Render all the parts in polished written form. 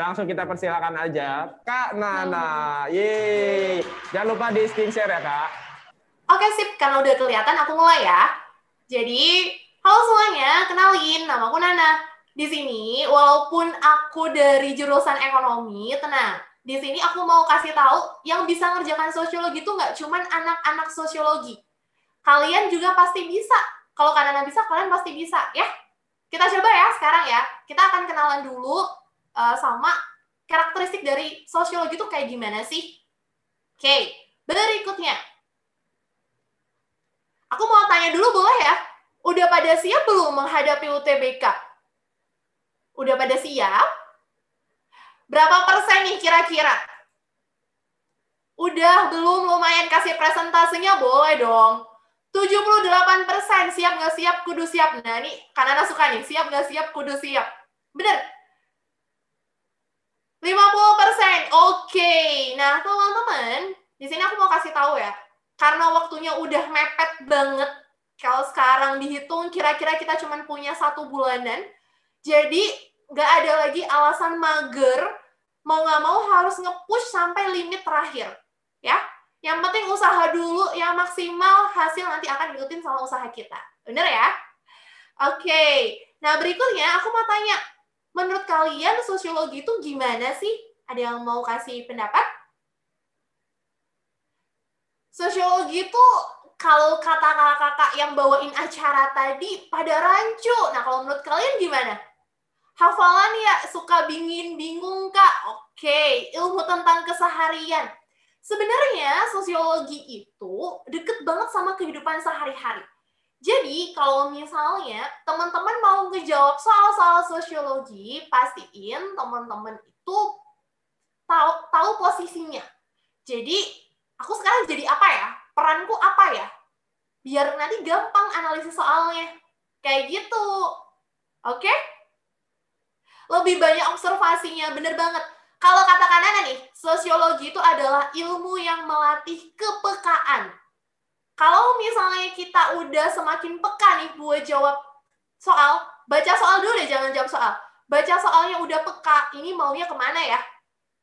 langsung kita persilakan aja. Kak Nana, yeay. Jangan lupa di screen share ya, Kak. Oke, sip. Karena udah kelihatan, aku mulai ya. Jadi, halo semuanya, kenalin, nama aku Nana. Di sini, walaupun aku dari jurusan ekonomi, tenang. Di sini aku mau kasih tahu, yang bisa ngerjakan sosiologi itu nggak cuman anak-anak sosiologi. Kalian juga pasti bisa. Kalau Kak Nana bisa, kalian pasti bisa, ya. Kita coba ya sekarang ya. Kita akan kenalan dulu sama karakteristik dari sosiologi itu kayak gimana sih. Oke, berikutnya. Aku mau tanya dulu boleh ya? Udah pada siap belum menghadapi UTBK? Udah pada siap? Berapa persen nih kira-kira? Udah belum lumayan kasih presentasinya? Boleh dong. 78%. Siap nggak siap, kudu siap. Nah, ini Kanana suka nih. Siap nggak siap, kudu siap. Bener? 50%. Oke. Nah, teman-teman, di sini aku mau kasih tahu ya. Karena waktunya udah mepet banget. Kalau sekarang dihitung, kira-kira kita cuma punya 1 bulanan. Jadi, nggak ada lagi alasan mager. Mau nggak mau harus nge-push sampai limit terakhir. Ya, yang penting usaha dulu, yang maksimal hasil nanti akan diikutin sama usaha kita. Bener ya? Oke. Nah, berikutnya aku mau tanya, menurut kalian sosiologi itu gimana sih? Ada yang mau kasih pendapat? Sosiologi itu kalau kata kakak-kakak yang bawain acara tadi pada rancu. Nah, kalau menurut kalian gimana? Hafalan ya, suka bingung Kak? Oke, ilmu tentang keseharian. Sebenarnya sosiologi itu deket banget sama kehidupan sehari-hari. Jadi kalau misalnya teman-teman mau ngejawab soal-soal sosiologi, pastiin teman-teman itu tahu posisinya. Jadi aku sekarang jadi apa ya? Peranku apa ya? Biar nanti gampang analisis soalnya. Kayak gitu. Oke? Lebih banyak observasinya, bener banget. Kalau kata Kanana nih, sosiologi itu adalah ilmu yang melatih kepekaan. Kalau misalnya kita udah semakin peka nih buat jawab soal, baca soal dulu deh, jangan jawab soal. Baca soalnya udah peka, ini maunya kemana ya?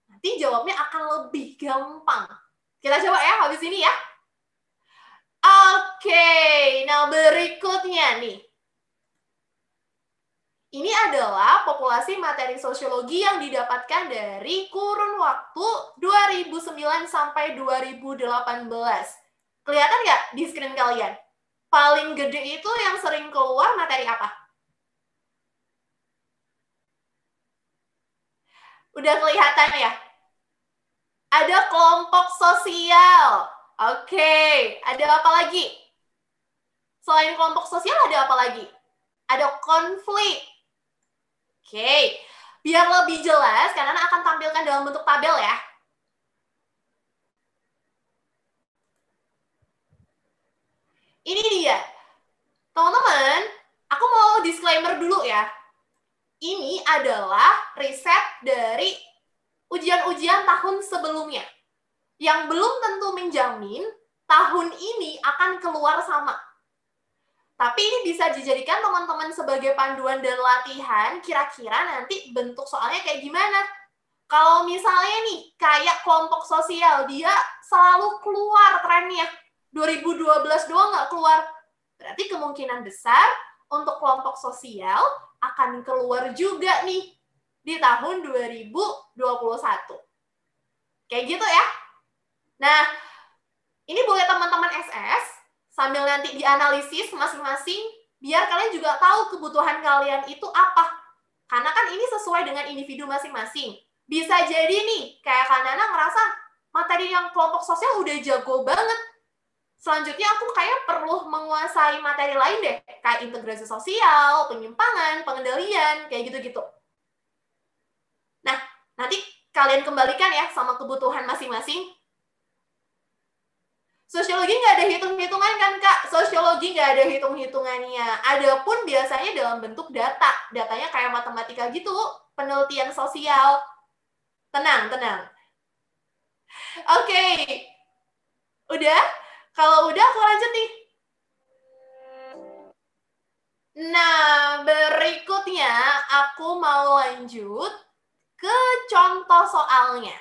Nanti jawabnya akan lebih gampang. Kita coba ya habis ini ya. Oke, nah berikutnya nih. Ini adalah populasi materi sosiologi yang didapatkan dari kurun waktu 2009 sampai 2018. Kelihatan nggak di screen kalian? Paling gede itu yang sering keluar materi apa? Udah kelihatan ya? Ada kelompok sosial. Oke, ada apa lagi? Selain kelompok sosial ada apa lagi? Ada konflik. Oke, biar lebih jelas, Kanana akan tampilkan dalam bentuk tabel ya. Ini dia. Teman-teman, aku mau disclaimer dulu ya. Ini adalah riset dari ujian-ujian tahun sebelumnya. Yang belum tentu menjamin tahun ini akan keluar sama. Tapi ini bisa dijadikan teman-teman sebagai panduan dan latihan, kira-kira nanti bentuk soalnya kayak gimana. Kalau misalnya nih, kayak kelompok sosial, dia selalu keluar trennya. 2012 doang nggak keluar. Berarti kemungkinan besar untuk kelompok sosial akan keluar juga nih di tahun 2021. Kayak gitu ya. Nah, ini boleh teman-teman SS, sambil nanti dianalisis masing-masing, biar kalian juga tahu kebutuhan kalian itu apa. Karena kan ini sesuai dengan individu masing-masing. Bisa jadi nih, kayak Kanana ngerasa materi yang kelompok sosial udah jago banget. Selanjutnya aku kayak perlu menguasai materi lain deh, kayak integrasi sosial, penyimpangan, pengendalian, kayak gitu-gitu. Nah, nanti kalian kembalikan ya sama kebutuhan masing-masing. Sosiologi nggak ada hitung-hitungan kan, Kak? Sosiologi nggak ada hitung-hitungannya. Ada pun biasanya dalam bentuk data. Datanya kayak matematika gitu, penelitian sosial. Tenang, tenang. Oke. Udah? Kalau udah, aku lanjut nih. Nah, berikutnya aku mau lanjut ke contoh soalnya.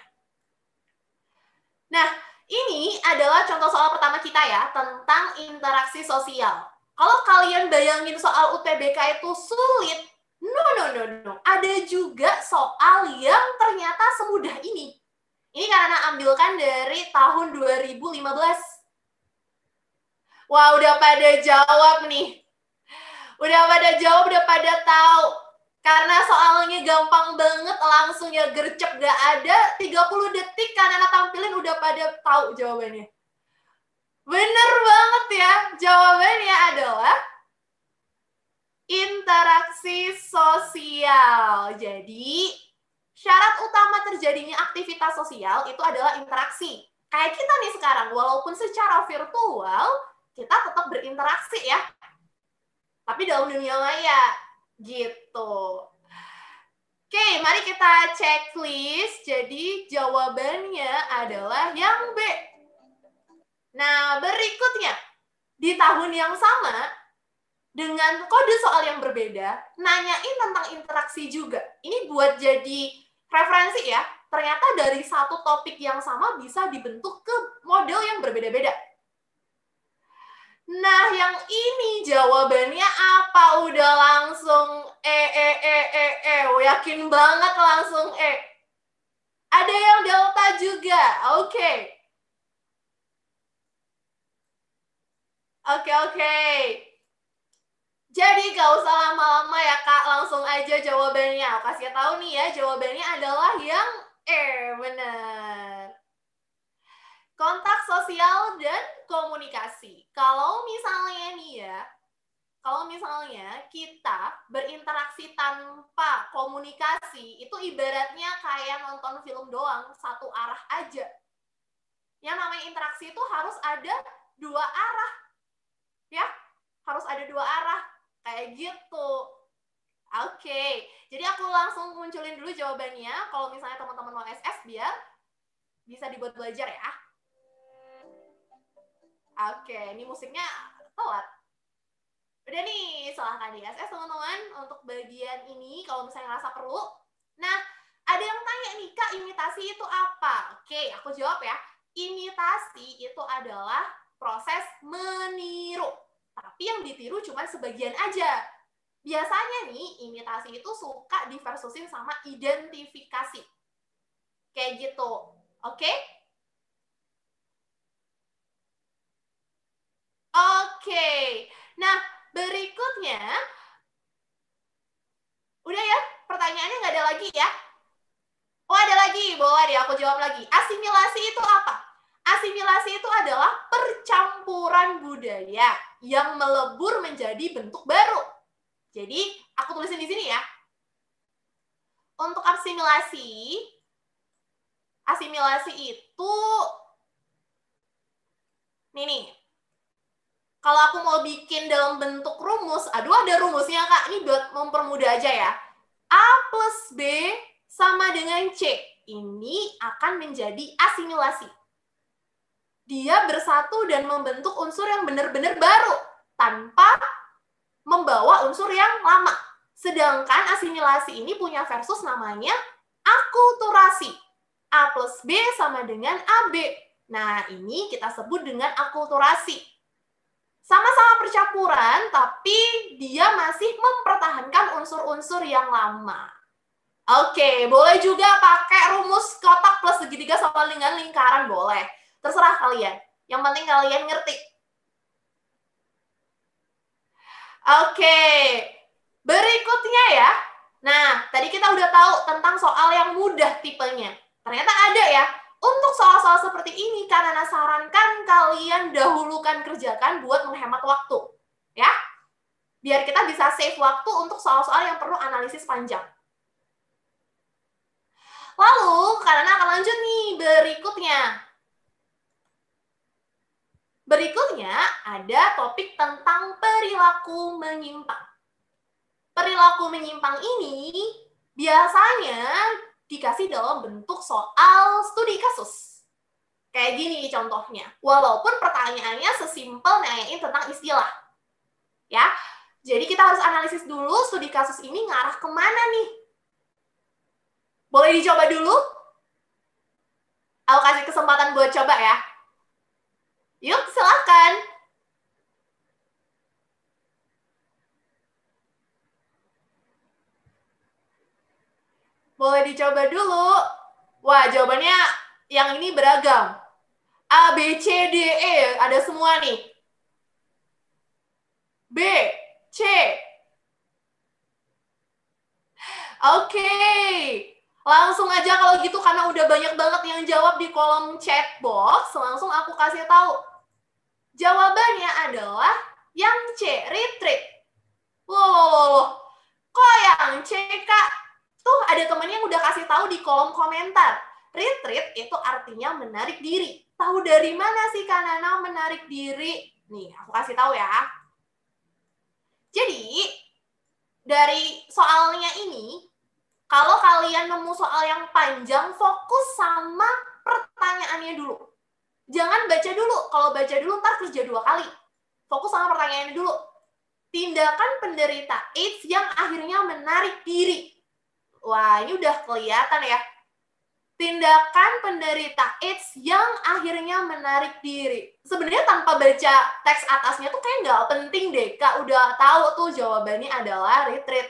Nah, ini adalah contoh soal pertama kita ya, tentang interaksi sosial. Kalau kalian bayangin soal UTBK itu sulit, no. Ada juga soal yang ternyata semudah ini. Ini karena ambilkan dari tahun 2015. Wah, udah pada jawab nih. Udah pada jawab, udah pada tahu. Karena soalnya gampang banget, langsung ya gercep, gak ada 30 detik kan anak tampilin udah pada tahu jawabannya. Bener banget ya, jawabannya adalah interaksi sosial. Jadi, syarat utama terjadinya aktivitas sosial itu adalah interaksi. Kayak kita nih sekarang, walaupun secara virtual, kita tetap berinteraksi ya. Tapi dalam dunia maya. Gitu. Oke, mari kita checklist. Jadi jawabannya adalah yang B. Nah, berikutnya. Di tahun yang sama, dengan kode soal yang berbeda, nanyain tentang interaksi juga. Ini buat jadi referensi ya. Ternyata dari satu topik yang sama bisa dibentuk ke model yang berbeda-beda. Nah, yang ini jawabannya apa? Udah langsung yakin banget langsung E. Ada yang delta juga. Oke. Jadi gak usah lama-lama ya Kak, langsung aja jawabannya. Aku kasih tahu nih ya, jawabannya adalah yang E, benar. Kontak sosial dan komunikasi. Kalau misalnya kita berinteraksi tanpa komunikasi, itu ibaratnya kayak nonton film doang, satu arah aja. Yang namanya interaksi itu harus ada dua arah. Ya, harus ada dua arah. Kayak gitu. Oke, jadi aku langsung munculin dulu jawabannya. Kalau misalnya teman-teman mau SS, biar bisa dibuat belajar ya. Oke, ini musiknya telat. Udah nih, silahkan di SS teman-teman untuk bagian ini kalau misalnya ngerasa perlu. Nah, ada yang tanya nih, Kak, imitasi itu apa? Oke, aku jawab ya. Imitasi itu adalah proses meniru. Tapi yang ditiru cuma sebagian aja. Biasanya nih, imitasi itu suka diversusin sama identifikasi. Kayak gitu. Oke? Oke. Nah, berikutnya, udah ya, pertanyaannya nggak ada lagi ya? Oh, ada lagi, boleh deh aku jawab lagi. Asimilasi itu apa? Asimilasi itu adalah percampuran budaya yang melebur menjadi bentuk baru. Jadi, aku tulisin di sini ya. Untuk asimilasi itu, nih. Kalau aku mau bikin dalam bentuk rumus, aduh ada rumusnya Kak, ini buat mempermudah aja ya. A plus B sama dengan C. Ini akan menjadi asimilasi. Dia bersatu dan membentuk unsur yang benar-benar baru, tanpa membawa unsur yang lama. Sedangkan asimilasi ini punya versus namanya akulturasi. A plus B sama dengan AB. Nah, ini kita sebut dengan akulturasi. Sama-sama percampuran, tapi dia masih mempertahankan unsur-unsur yang lama. Oke, boleh juga pakai rumus kotak plus segitiga sama dengan lingkaran, boleh. Terserah kalian. Yang penting kalian ngerti. Oke, berikutnya ya. Nah, tadi kita udah tahu tentang soal yang mudah tipenya. Ternyata ada ya. Untuk soal-soal seperti ini, karena sarankan kalian dahulukan kerjakan buat menghemat waktu. Ya, biar kita bisa save waktu untuk soal-soal yang perlu analisis panjang. Lalu, karena akan lanjut nih berikutnya. Berikutnya, ada topik tentang perilaku menyimpang. Perilaku menyimpang ini biasanya dikasih dalam bentuk soal studi kasus. Kayak gini contohnya. Walaupun pertanyaannya sesimpel nanyain tentang istilah. Ya, jadi kita harus analisis dulu studi kasus ini ngarah kemana nih. Boleh dicoba dulu? Aku kasih kesempatan buat coba ya. Yuk, silakan. Boleh dicoba dulu. Wah, jawabannya yang ini beragam. A, B, C, D, E. Ada semua nih. B, C. Oke. Langsung aja kalau gitu karena udah banyak banget yang jawab di kolom chat box. Langsung aku kasih tahu. Jawabannya adalah yang C, retreat. Loh. Kok yang C, Kak? Tuh ada temen yang udah kasih tahu di kolom komentar. Retreat itu artinya menarik diri. Tahu dari mana sih Kak Nana menarik diri? Nih, aku kasih tahu ya. Jadi, dari soalnya ini, kalau kalian nemu soal yang panjang, fokus sama pertanyaannya dulu. Jangan baca dulu. Kalau baca dulu, ntar kerja 2 kali. Fokus sama pertanyaannya dulu. Tindakan penderita AIDS yang akhirnya menarik diri. Wah, ini udah kelihatan ya. Tindakan penderita AIDS yang akhirnya menarik diri. Sebenarnya tanpa baca teks atasnya tuh kayak nggak penting deh, Kak. Udah tahu tuh jawabannya adalah retreat.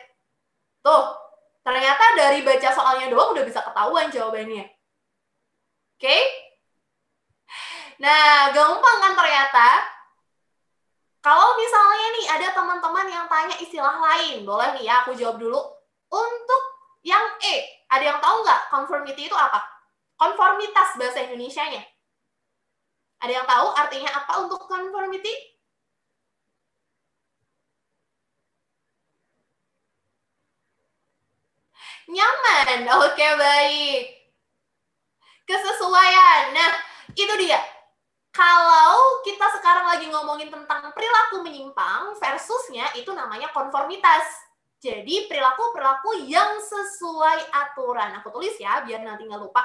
Tuh, ternyata dari baca soalnya doang udah bisa ketahuan jawabannya. Oke? Nah, gampang kan ternyata? Kalau misalnya nih ada teman-teman yang tanya istilah lain, boleh nih ya aku jawab dulu. Untuk yang E, ada yang tahu nggak conformity itu apa? Konformitas bahasa Indonesianya. Ada yang tahu artinya apa untuk conformity? Nyaman. Oke, baik. Kesesuaian. Nah, itu dia. Kalau kita sekarang lagi ngomongin tentang perilaku menyimpang, versusnya itu namanya konformitas. Jadi perilaku-perilaku yang sesuai aturan. Aku tulis ya, biar nanti nggak lupa.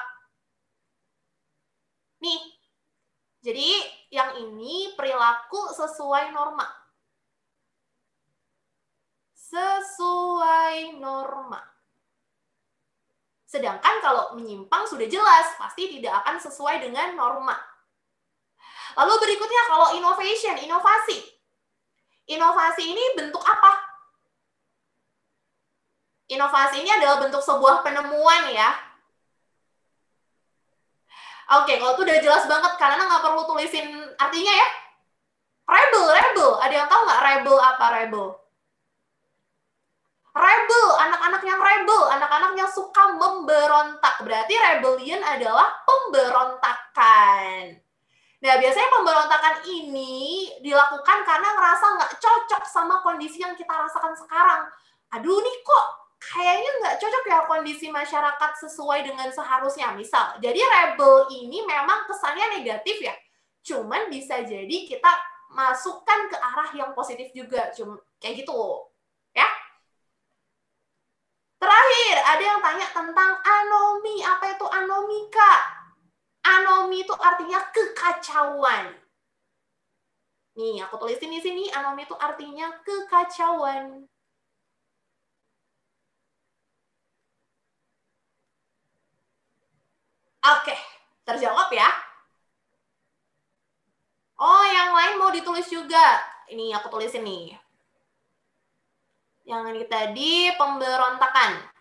Nih, jadi yang ini perilaku sesuai norma. Sesuai norma. Sedangkan kalau menyimpang sudah jelas, pasti tidak akan sesuai dengan norma. Lalu berikutnya kalau innovation, inovasi. Inovasi ini bentuk apa? Inovasi ini adalah bentuk sebuah penemuan ya. Oke, kalau itu udah jelas banget, karena nggak perlu tulisin artinya ya. Rebel. Ada yang tahu nggak rebel apa rebel? Rebel, anak-anak yang rebel, anak-anak yang suka memberontak. Berarti rebellion adalah pemberontakan. Nah, biasanya pemberontakan ini dilakukan karena ngerasa nggak cocok sama kondisi yang kita rasakan sekarang. Aduh nih kok kayaknya nggak cocok ya kondisi masyarakat sesuai dengan seharusnya. Misal, jadi rebel ini memang kesannya negatif ya. Cuman bisa jadi kita masukkan ke arah yang positif juga. Cuma kayak gitu. Ya. Terakhir, ada yang tanya tentang anomi. Apa itu anomi, Kak? Anomi itu artinya kekacauan. Nih, aku tulisin di sini, anomi itu artinya kekacauan. Oke, terjawab ya. Oh, yang lain mau ditulis juga. Ini aku tulisin nih. Yang ini tadi pemberontakan.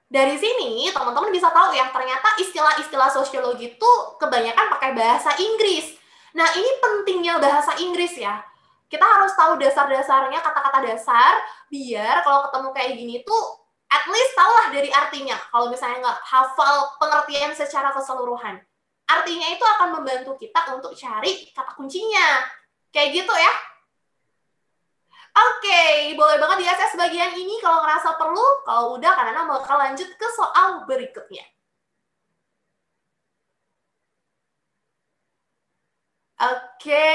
Dari sini, teman-teman bisa tahu ya, ternyata istilah-istilah sosiologi itu kebanyakan pakai bahasa Inggris. Nah, ini pentingnya bahasa Inggris ya. Kita harus tahu dasar-dasarnya, kata-kata dasar, biar kalau ketemu kayak gini tuh, at least tahulah dari artinya. Kalau misalnya nggak hafal pengertian secara keseluruhan. Artinya itu akan membantu kita untuk cari kata kuncinya. Kayak gitu ya. Oke, boleh banget diakses bagian ini kalau ngerasa perlu. Kalau udah, karena bakal lanjut ke soal berikutnya. Oke.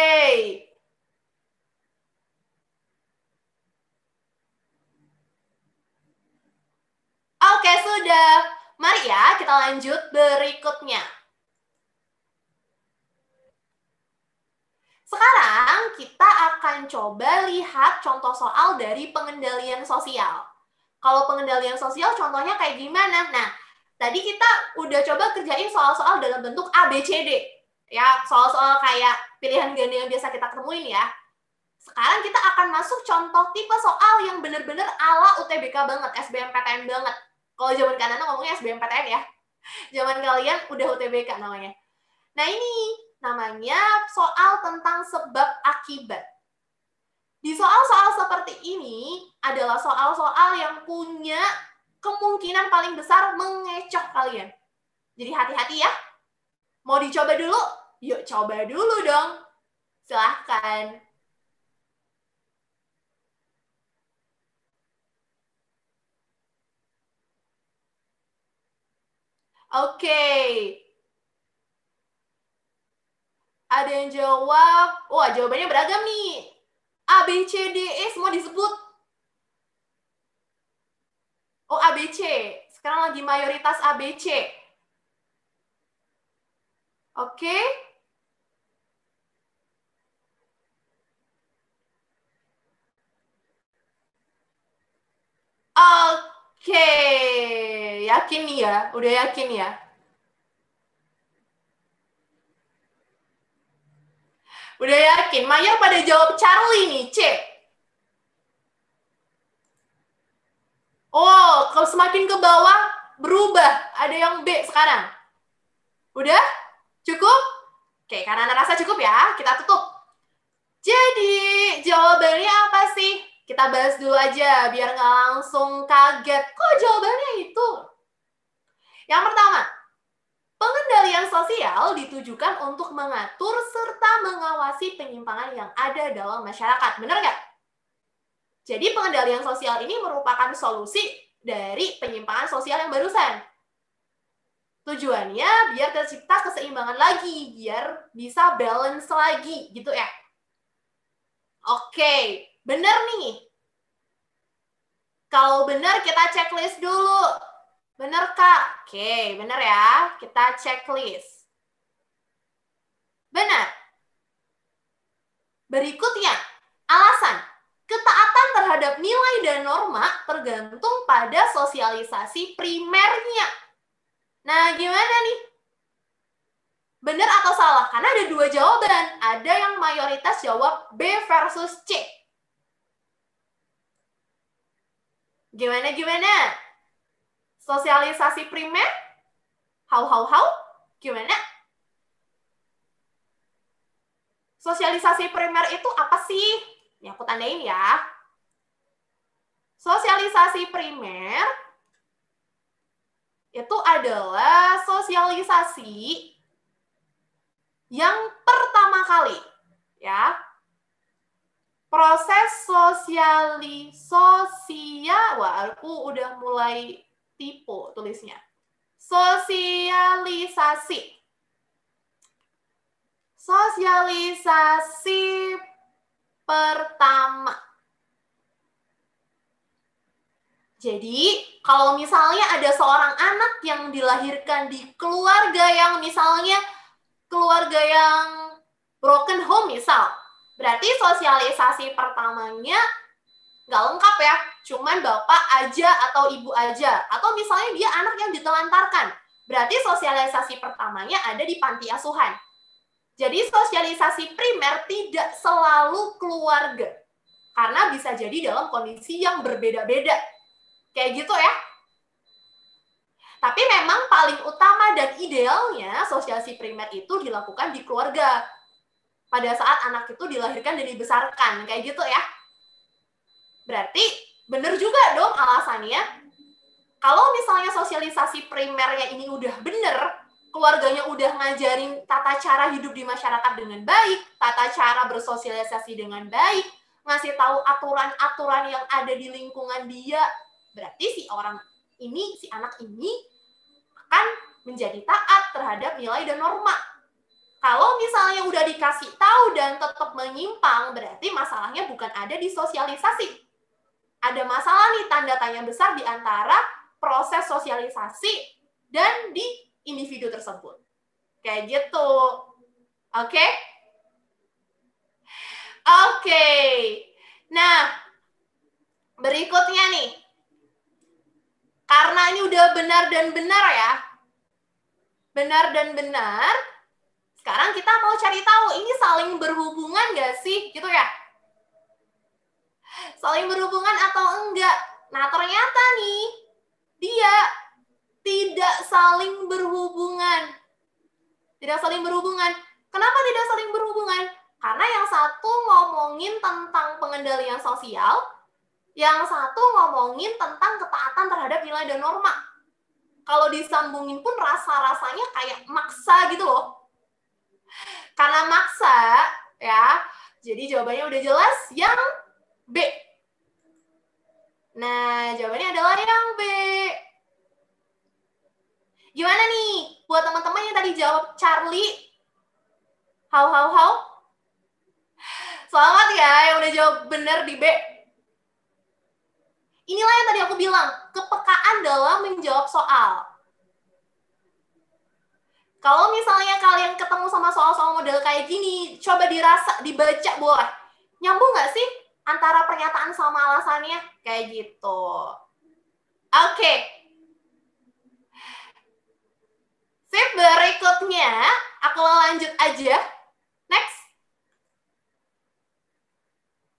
Oke, sudah. Mari ya, kita lanjut berikutnya. Sekarang kita akan coba lihat contoh soal dari pengendalian sosial. Kalau pengendalian sosial contohnya kayak gimana? Nah, tadi kita udah coba kerjain soal-soal dalam bentuk A, B, C, D. Ya, soal-soal kayak pilihan ganda yang biasa kita temuin ya. Sekarang kita akan masuk contoh tipe soal yang bener-bener ala UTBK banget, SBMPTN banget. Kalau zaman kanan ngomongnya SBMPTN ya. Zaman kalian udah UTBK namanya. Nah ini namanya soal tentang sebab akibat. Di soal-soal seperti ini adalah soal-soal yang punya kemungkinan paling besar mengecoh kalian. Jadi hati-hati ya. Mau dicoba dulu? Yuk coba dulu dong. Silahkan. Oke. Ada yang jawab. Wah, jawabannya beragam nih. A, B, C, D, E semua disebut. Oh, A, B, C. Sekarang lagi mayoritas A, B, C. Oke. Oke. Yakin nih ya? Udah yakin ya? Udah yakin? Mayor pada jawab Charlie nih, C. Oh, kalau semakin ke bawah berubah. Ada yang B sekarang. Udah? Cukup? Oke, karena Anda rasa cukup ya, kita tutup. Jadi, jawabannya apa sih? Kita bahas dulu aja, biar nggak langsung kaget. Kok jawabannya itu? Yang pertama, pengendalian sosial ditujukan untuk mengatur serta mengawasi penyimpangan yang ada dalam masyarakat. Benar nggak? Jadi, pengendalian sosial ini merupakan solusi dari penyimpangan sosial yang barusan. Tujuannya biar tercipta keseimbangan lagi, biar bisa balance lagi, gitu ya. Oke, benar nih. Kalau benar kita checklist dulu. Benar, Kak? Oke, benar ya. Kita checklist. Benar. Berikutnya, alasan. Ketaatan terhadap nilai dan norma tergantung pada sosialisasi primernya. Nah, gimana nih? Benar atau salah? Karena ada dua jawaban. Ada yang mayoritas jawab B versus C. Gimana? Sosialisasi primer? How? Gimana? Sosialisasi primer itu apa sih? Ini aku tandain ya. Sosialisasi primer itu adalah sosialisasi yang pertama kali, ya. Proses wah, aku udah mulai tipu tulisnya. Sosialisasi pertama. Jadi, kalau misalnya ada seorang anak yang dilahirkan di keluarga yang misalnya keluarga yang broken home misal, berarti sosialisasi pertamanya nggak lengkap ya, cuman bapak aja atau ibu aja. Atau misalnya dia anak yang ditelantarkan, berarti sosialisasi pertamanya ada di panti asuhan. Jadi sosialisasi primer tidak selalu keluarga, karena bisa jadi dalam kondisi yang berbeda-beda. Kayak gitu ya. Tapi memang paling utama dan idealnya sosialisasi primer itu dilakukan di keluarga. Pada saat anak itu dilahirkan dan dibesarkan. Kayak gitu ya. Berarti benar juga dong alasannya. Kalau misalnya sosialisasi primernya ini udah benar, keluarganya udah ngajarin tata cara hidup di masyarakat dengan baik, tata cara bersosialisasi dengan baik, ngasih tahu aturan-aturan yang ada di lingkungan dia, berarti si anak ini akan menjadi taat terhadap nilai dan norma. Kalau misalnya udah dikasih tahu dan tetap menyimpang, berarti masalahnya bukan ada di sosialisasi. Ada masalah nih, tanda tanya besar di antara proses sosialisasi dan di individu tersebut. Kayak gitu. Oke? Oke. Nah, berikutnya nih. Karena ini udah benar dan benar ya. Benar dan benar. Sekarang kita mau cari tahu ini saling berhubungan nggak sih? Gitu ya. Saling berhubungan atau enggak? Nah, ternyata nih, dia tidak saling berhubungan. Tidak saling berhubungan. Kenapa tidak saling berhubungan? Karena yang satu ngomongin tentang pengendalian sosial, yang satu ngomongin tentang ketaatan terhadap nilai dan norma. Kalau disambungin pun rasa-rasanya kayak maksa gitu loh. Karena maksa, ya, jadi jawabannya udah jelas yang B. Nah, jawabannya adalah yang B. Gimana nih buat teman-teman yang tadi jawab Charlie? How? Selamat ya yang udah jawab benar di B. Inilah yang tadi aku bilang, kepekaan dalam menjawab soal. Kalau misalnya kalian ketemu sama soal-soal model kayak gini, coba dibaca boleh. Nyambung nggak sih antara pernyataan sama alasannya? Kayak gitu. Oke. Sip, berikutnya aku lanjut aja. Next.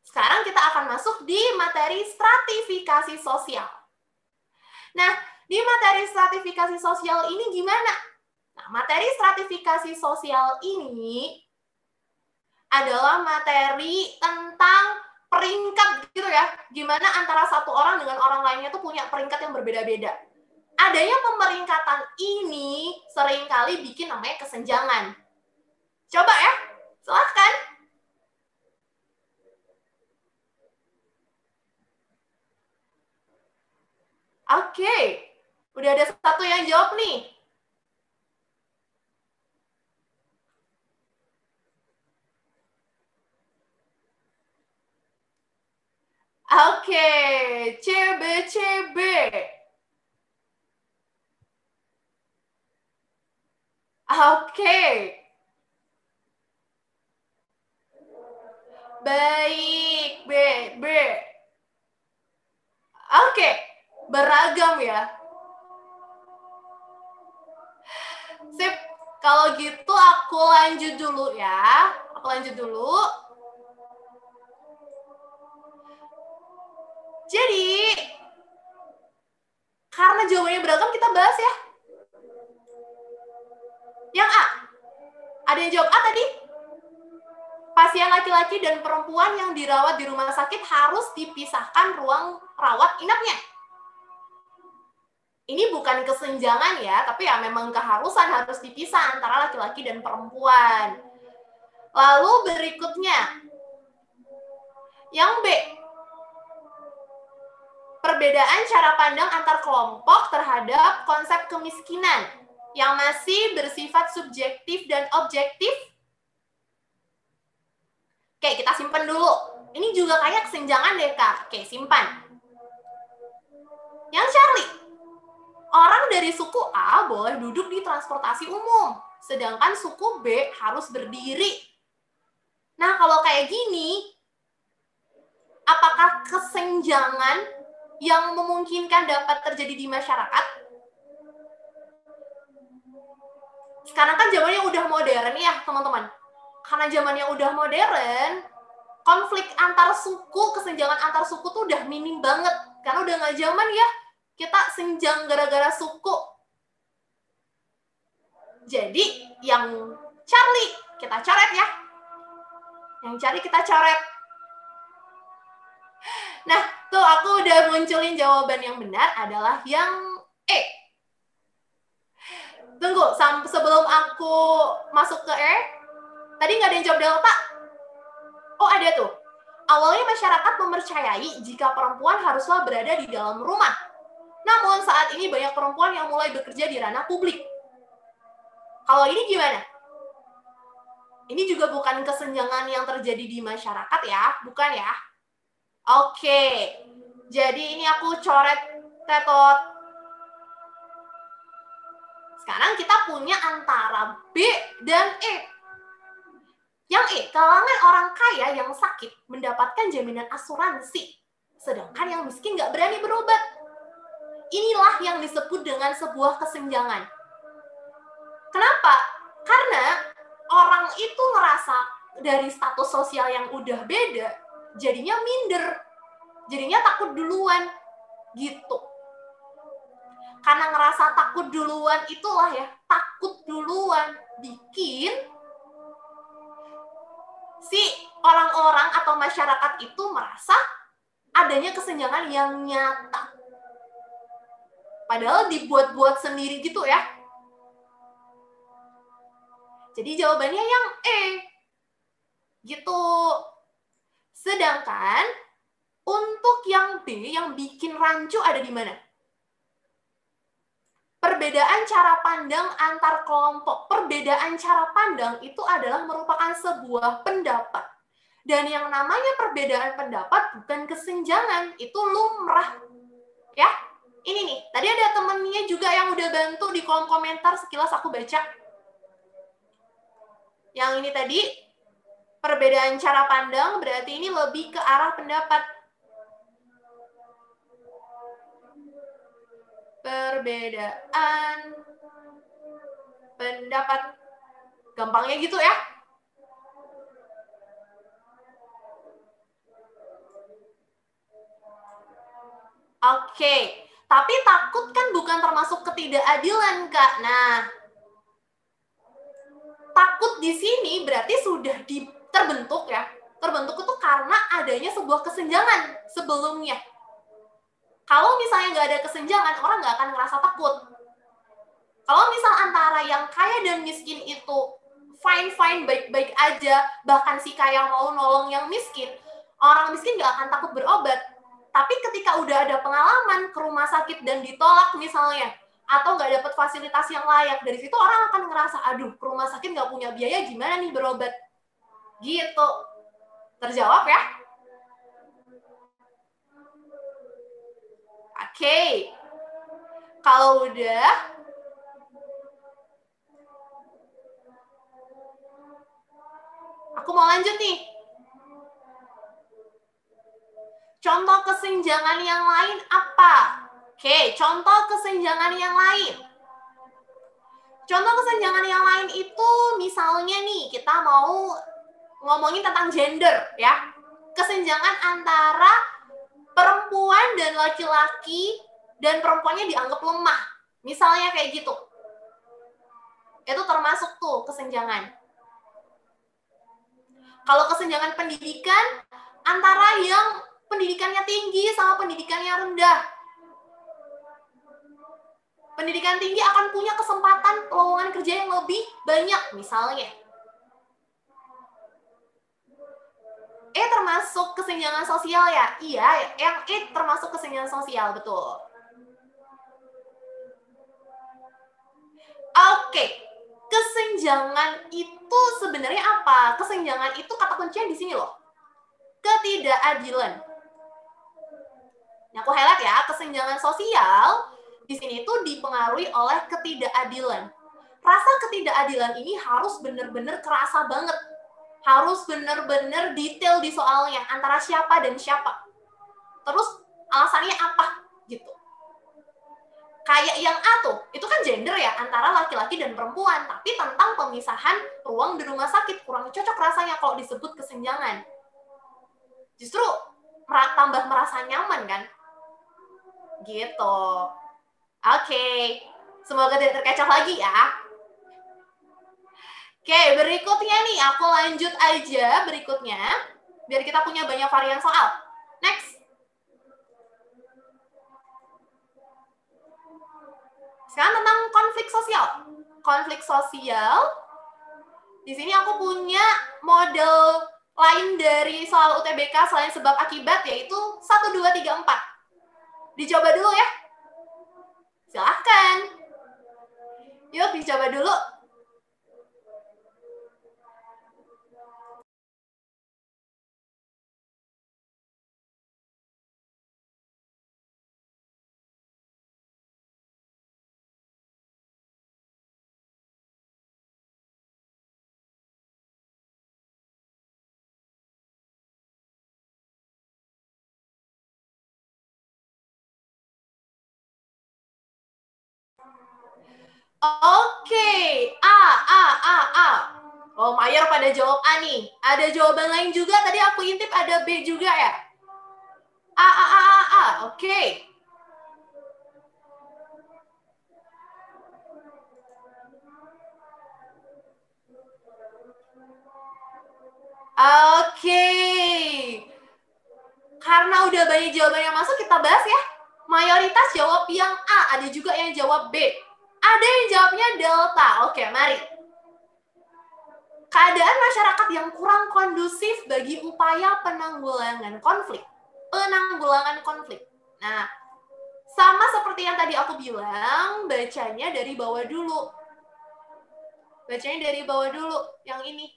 Sekarang kita akan masuk di materi stratifikasi sosial. Nah, di materi stratifikasi sosial ini gimana? Nah, materi stratifikasi sosial ini adalah materi tentang peringkat gitu ya. Gimana antara satu orang dengan orang lainnya tuh punya peringkat yang berbeda-beda. Adanya pemeringkatan ini seringkali bikin namanya kesenjangan. Coba ya, silahkan. Oke, udah ada satu yang jawab nih. Oke, CB. Oke. Baik, B. Oke, beragam ya. Sip, kalau gitu aku lanjut dulu ya. Jadi, karena jawabannya beragam, kita bahas ya. Yang A. Ada yang jawab A tadi? Pasien laki-laki dan perempuan yang dirawat di rumah sakit harus dipisahkan ruang rawat inapnya. Ini bukan kesenjangan ya, tapi ya memang keharusan harus dipisah antara laki-laki dan perempuan. Lalu berikutnya, yang B. Perbedaan cara pandang antar kelompok terhadap konsep kemiskinan yang masih bersifat subjektif dan objektif. Oke, kita simpan dulu. Ini juga kayak kesenjangan deh, Kak. Oke, simpan. Yang Charlie, orang dari suku A boleh duduk di transportasi umum, sedangkan suku B harus berdiri. Nah, kalau kayak gini, apakah kesenjangan yang memungkinkan dapat terjadi di masyarakat? Sekarang kan zamannya udah modern ya, teman-teman. Karena zamannya udah modern, konflik antar suku, kesenjangan antar suku tuh udah minim banget. Karena udah nggak zaman ya, kita senjang gara-gara suku. Jadi, yang Charlie, kita coret ya. Yang Charlie kita coret. Nah, tuh aku udah munculin jawaban yang benar adalah yang E. Tunggu, sebelum aku masuk ke E, tadi nggak ada yang jawab delta? Oh, ada tuh. Awalnya masyarakat mempercayai jika perempuan haruslah berada di dalam rumah. Namun saat ini banyak perempuan yang mulai bekerja di ranah publik. Kalau ini gimana? Ini juga bukan kesenjangan yang terjadi di masyarakat ya, bukan ya? Oke, jadi ini aku coret tetot. Sekarang kita punya antara B dan E. Yang E, kalangan orang kaya yang sakit mendapatkan jaminan asuransi, sedangkan yang miskin nggak berani berobat. Inilah yang disebut dengan sebuah kesenjangan. Kenapa? Karena orang itu ngerasa dari status sosial yang udah beda, jadinya minder, jadinya takut duluan, gitu. Karena ngerasa takut duluan itulah ya, takut duluan bikin si orang-orang atau masyarakat itu merasa adanya kesenjangan yang nyata. Padahal dibuat-buat sendiri gitu ya. Jadi jawabannya yang E. Gitu. Sedangkan untuk yang B, yang bikin rancu ada di mana? Perbedaan cara pandang antar kelompok. Perbedaan cara pandang itu adalah merupakan sebuah pendapat. Dan yang namanya perbedaan pendapat bukan kesenjangan, itu lumrah. Ya, ini nih, tadi ada temennya juga yang udah bantu di kolom komentar, sekilas aku baca. Yang ini tadi, perbedaan cara pandang berarti ini lebih ke arah pendapat. Perbedaan pendapat. Gampangnya gitu ya. Oke, tapi takut kan bukan termasuk ketidakadilan, Kak. Nah, takut di sini berarti sudah terbentuk ya. Terbentuk itu karena adanya sebuah kesenjangan sebelumnya. Kalau misalnya nggak ada kesenjangan, orang nggak akan ngerasa takut. Kalau misal antara yang kaya dan miskin itu fine-fine, baik-baik aja, bahkan si kaya mau nolong yang miskin, orang miskin nggak akan takut berobat. Tapi ketika udah ada pengalaman ke rumah sakit dan ditolak misalnya, atau nggak dapat fasilitas yang layak, dari situ orang akan ngerasa, aduh, ke rumah sakit nggak punya biaya, gimana nih berobat? Gitu. Terjawab ya? Oke. Kalau udah, aku mau lanjut nih. Contoh kesenjangan yang lain apa? Oke, contoh kesenjangan yang lain. Contoh kesenjangan yang lain itu misalnya nih, kita mau ngomongin tentang gender ya. Kesenjangan antara perempuan dan laki-laki dan perempuannya dianggap lemah. Misalnya kayak gitu. Itu termasuk tuh kesenjangan. Kalau kesenjangan pendidikan antara yang pendidikannya tinggi sama pendidikannya rendah. Pendidikan tinggi akan punya kesempatan lowongan kerja yang lebih banyak, misalnya. Termasuk kesenjangan sosial ya? Iya, yang termasuk kesenjangan sosial, betul. Oke, kesenjangan itu sebenarnya apa? Kesenjangan itu kata kuncinya di sini loh. Ketidakadilan. Nah, aku highlight ya, kesenjangan sosial di sini itu dipengaruhi oleh ketidakadilan. Rasa ketidakadilan ini harus benar-benar kerasa banget. Harus benar-benar detail di soalnya, antara siapa dan siapa. Terus alasannya apa gitu. Kayak yang A tuh, itu kan gender ya, antara laki-laki dan perempuan. Tapi tentang pemisahan ruang di rumah sakit, kurang cocok rasanya kalau disebut kesenjangan. Justru tambah merasa nyaman kan? Gitu. Oke. Semoga tidak terkecoh lagi ya. Oke, berikutnya nih, aku lanjut aja berikutnya. Biar kita punya banyak varian soal. Next. Sekarang tentang konflik sosial. Konflik sosial, di sini aku punya model lain dari soal UTBK selain sebab akibat, yaitu 1, 2, 3, 4. Dicoba dulu ya. Silahkan. Yuk, dicoba dulu. Oke, A. Oh, Mayor pada jawab A nih. Ada jawaban lain juga, tadi aku intip ada B juga ya. A. Oke. Oke. Karena udah banyak jawaban yang masuk, kita bahas ya. Mayoritas jawab yang A, ada juga yang jawab B. Ada yang jawabnya delta. Oke, mari. Keadaan masyarakat yang kurang kondusif bagi upaya penanggulangan konflik. Nah, sama seperti yang tadi aku bilang, bacanya dari bawah dulu. Yang ini.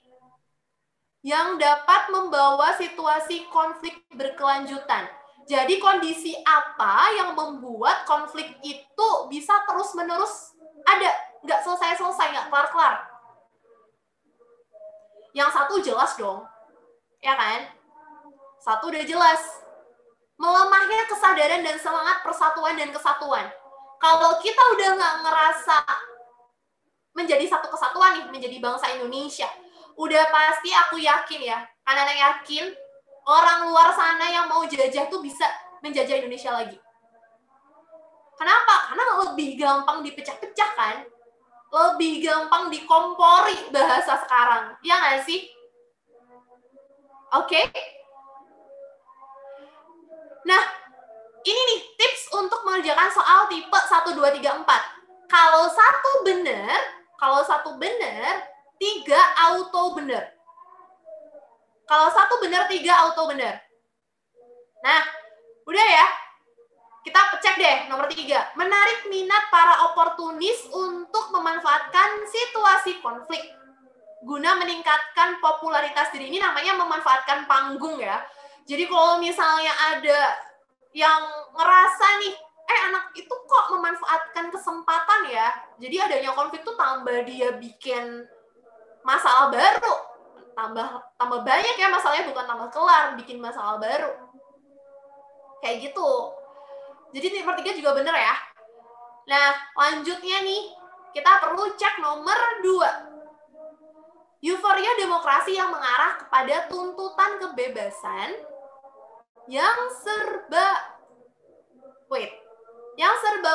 Yang dapat membawa situasi konflik berkelanjutan. Jadi kondisi apa yang membuat konflik itu bisa terus-menerus ada, nggak selesai-selesai, nggak kelar-kelar. Yang satu jelas dong, ya kan? Satu udah jelas. Melemahnya kesadaran dan semangat persatuan dan kesatuan. Kalau kita udah nggak ngerasa menjadi satu kesatuan nih, menjadi bangsa Indonesia, udah pasti aku yakin ya, anak-anak yakin orang luar sana yang mau jajah tuh bisa menjajah Indonesia lagi. Kenapa? Karena lebih gampang dipecah-pecah kan? Lebih gampang dikompori bahasa sekarang. Ya nggak sih? Oke? Nah, ini nih tips untuk mengerjakan soal tipe 1, 2, 3, 4. Kalau satu benar, 3 auto benar. Kalau satu benar, 3 auto benar. Nah, udah ya. Kita cek deh nomor 3. Menarik minat para oportunis untuk memanfaatkan situasi konflik guna meningkatkan popularitas diri. Ini namanya memanfaatkan panggung ya. Jadi kalau misalnya ada yang ngerasa nih, anak itu kok memanfaatkan kesempatan ya. Jadi adanya konflik tuh tambah dia bikin masalah baru. Tambah banyak ya masalahnya, bukan tambah kelar, bikin masalah baru. Kayak gitu. Jadi nomor 3 juga bener ya. Nah, lanjutnya nih, kita perlu cek nomor 2. Euforia demokrasi yang mengarah kepada tuntutan kebebasan yang serba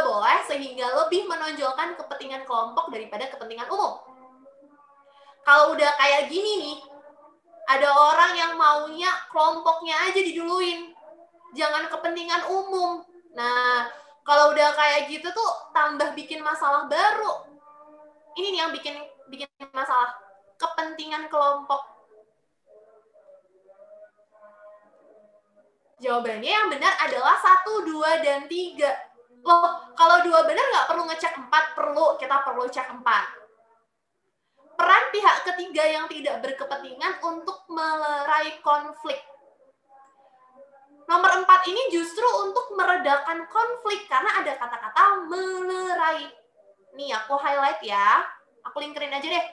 boleh sehingga lebih menonjolkan kepentingan kelompok daripada kepentingan umum. Kalau udah kayak gini nih, ada orang yang maunya kelompoknya aja diduluin, jangan kepentingan umum. Nah, kalau udah kayak gitu tuh tambah bikin masalah baru. Ini nih yang bikin masalah, kepentingan kelompok. Jawabannya yang benar adalah 1, 2, dan 3. Loh, kalau 2 benar nggak perlu ngecek 4, kita perlu cek 4. Peran pihak ketiga yang tidak berkepentingan untuk melerai konflik. Nomor 4 ini justru untuk meredakan konflik, karena ada kata-kata melerai. Nih, aku highlight ya. Aku linkerin aja deh.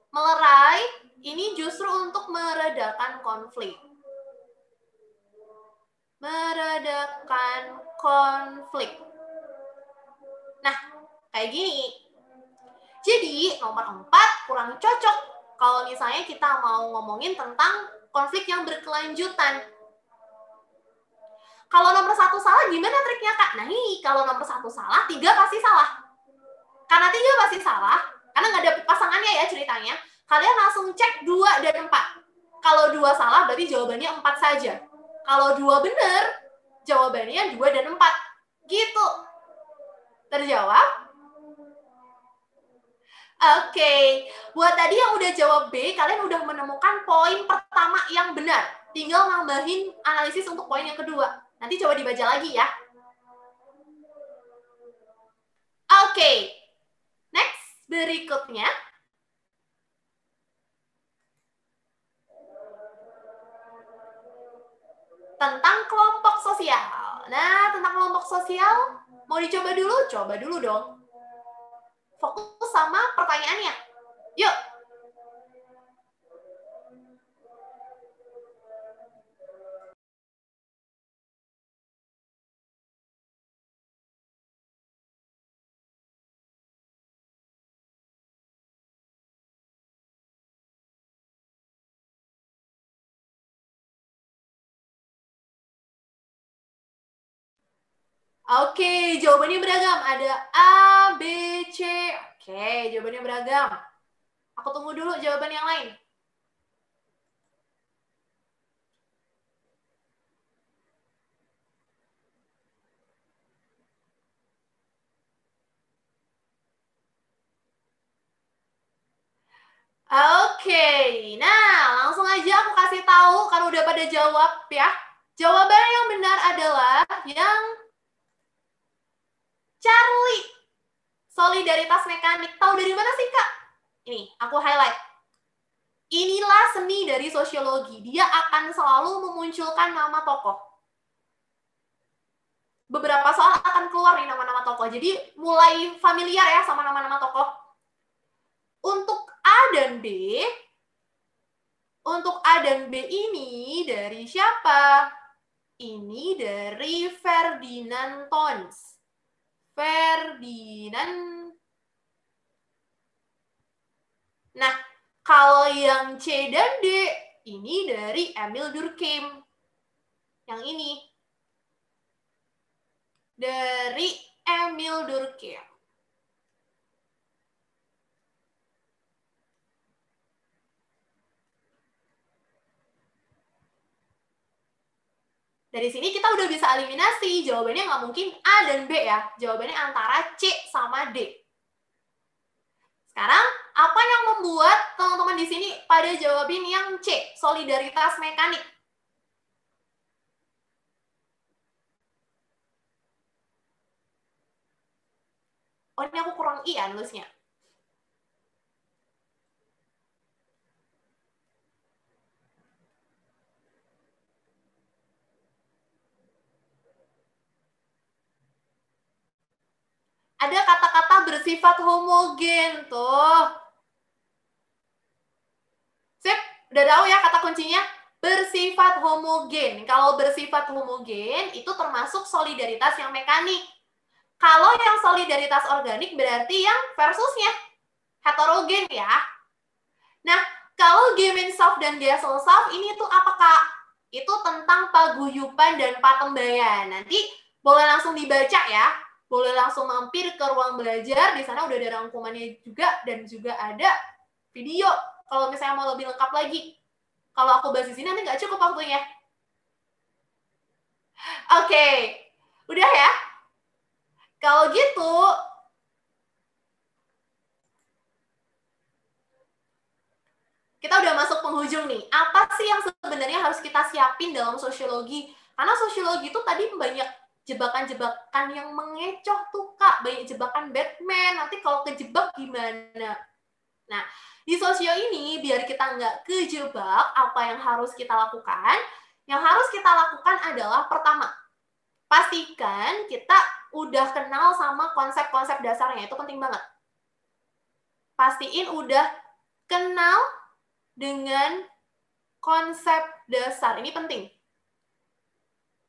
Melerai ini justru untuk meredakan konflik. Meredakan konflik. Nah, kayak gini. Jadi, nomor 4 kurang cocok kalau misalnya kita mau ngomongin tentang konflik yang berkelanjutan. Kalau nomor 1 salah, gimana triknya, Kak? Nah, nih, kalau nomor 1 salah, 3 pasti salah. Karena 3 pasti salah, karena nggak ada pasangannya ya ceritanya, kalian langsung cek 2 dan 4. Kalau 2 salah, berarti jawabannya 4 saja. Kalau 2 benar, jawabannya 2 dan 4. Gitu. Terjawab? Oke. Buat tadi yang udah jawab B, kalian udah menemukan poin pertama yang benar. Tinggal nambahin analisis untuk poin yang kedua. Nanti coba dibaca lagi ya. Oke. Next, berikutnya. Tentang kelompok sosial. Nah, tentang kelompok sosial, mau dicoba dulu? Coba dulu dong. Fokus sama pertanyaannya. Yuk, Oke, jawabannya beragam. Ada A, B, C. Oke, jawabannya beragam. Aku tunggu dulu jawaban yang lain. Oke, nah langsung aja aku kasih tahu karena udah pada jawab ya. Jawabannya yang benar adalah yang Charlie. Solidaritas mekanik. Tahu dari mana sih, Kak? Ini, aku highlight. Inilah seni dari sosiologi. Dia akan selalu memunculkan nama tokoh. Beberapa soal akan keluar nih nama-nama tokoh. Jadi mulai familiar ya sama nama-nama tokoh. Untuk A dan B, ini dari siapa? Ini dari Ferdinand Tons. Ferdinand. Nah, kalau yang C dan D, ini dari Emil Durkheim. Yang ini. Dari Emil Durkheim. Dari sini kita udah bisa eliminasi. Jawabannya nggak mungkin A dan B ya. Jawabannya antara C sama D. Sekarang, apa yang membuat teman-teman di sini pada jawabin yang C, solidaritas mekanik? Oh, ini aku kurang I ya nulisnya. Ada kata-kata bersifat homogen tuh. Sip, udah tahu ya kata kuncinya? Bersifat homogen. Kalau bersifat homogen itu termasuk solidaritas yang mekanik. Kalau yang solidaritas organik berarti yang versusnya heterogen ya. Nah, kalau Gemeinschaft dan Gesellschaft ini tuh apa, Kak? Itu tentang paguyuban dan patembayan. Nanti boleh langsung dibaca ya. Boleh langsung mampir ke ruang belajar. Di sana udah ada rangkumannya juga dan juga ada video. Kalau misalnya mau lebih lengkap lagi. Kalau aku bahas di sini nanti nggak cukup waktunya. Oke. Udah ya? Kalau gitu, kita udah masuk penghujung nih. Apa sih yang sebenarnya harus kita siapin dalam sosiologi? Karena sosiologi itu tadi banyak jebakan-jebakan yang mengecoh tuh, Kak. Banyak jebakan Batman. Nanti kalau kejebak gimana? Nah, di sosio ini, biar kita nggak kejebak, apa yang harus kita lakukan? Yang harus kita lakukan adalah, pertama, pastikan kita udah kenal sama konsep-konsep dasarnya. Itu penting banget. Pastiin udah kenal dengan konsep dasar. Ini penting.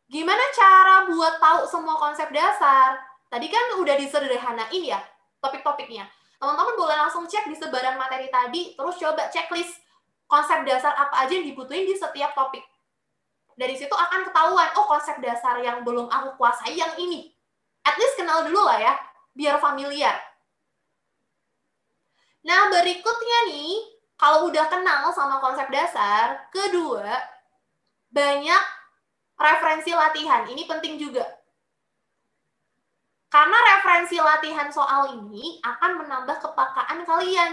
Gimana cara buat tahu semua konsep dasar? Tadi kan udah disederhanain ya topik-topiknya. Teman-teman boleh langsung cek di sebaran materi tadi, terus coba checklist konsep dasar apa aja yang dibutuhin di setiap topik. Dari situ akan ketahuan, oh konsep dasar yang belum aku kuasai yang ini. At least kenal dulu lah ya, biar familiar. Nah, berikutnya nih, kalau udah kenal sama konsep dasar, kedua, banyak referensi latihan. Ini penting juga. Karena referensi latihan soal ini akan menambah kepekaan kalian.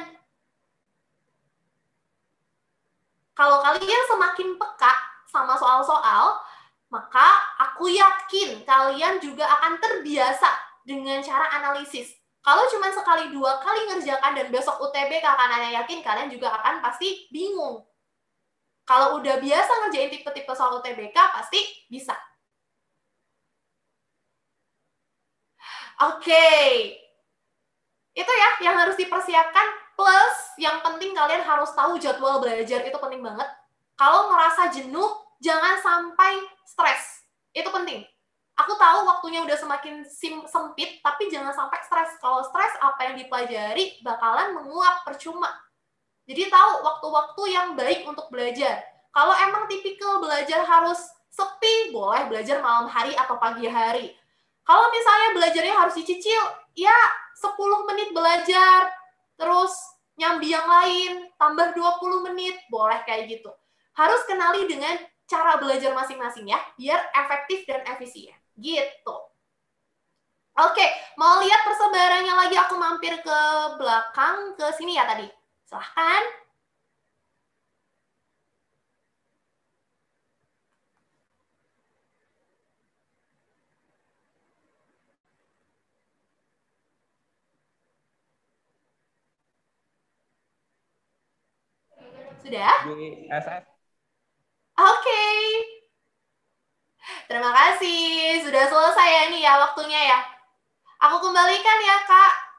Kalau kalian semakin peka sama soal-soal, maka aku yakin kalian juga akan terbiasa dengan cara analisis. Kalau cuma sekali dua kali ngerjakan dan besok UTBK, karena yakin kalian juga akan pasti bingung. Kalau udah biasa ngerjain tipe-tipe soal UTBK, pasti bisa. Oke. Itu ya yang harus dipersiapkan. Plus, yang penting kalian harus tahu jadwal belajar. Itu penting banget. Kalau ngerasa jenuh, jangan sampai stres. Itu penting. Aku tahu waktunya udah semakin sempit, tapi jangan sampai stres. Kalau stres, apa yang dipelajari bakalan menguap percuma. Jadi tahu waktu-waktu yang baik untuk belajar. Kalau emang tipikal belajar harus sepi, boleh belajar malam hari atau pagi hari. Kalau misalnya belajarnya harus dicicil, ya 10 menit belajar, terus nyambi yang lain, tambah 20 menit, boleh kayak gitu. Harus kenali dengan cara belajar masing-masing ya, biar efektif dan efisien. Gitu. Oke, mau lihat persebarannya lagi, aku mampir ke belakang, ke sini ya tadi. Silahkan. Sudah? Di SS. Oke. Terima kasih. Sudah selesai ya ini ya waktunya ya. Aku kembalikan ya, Kak.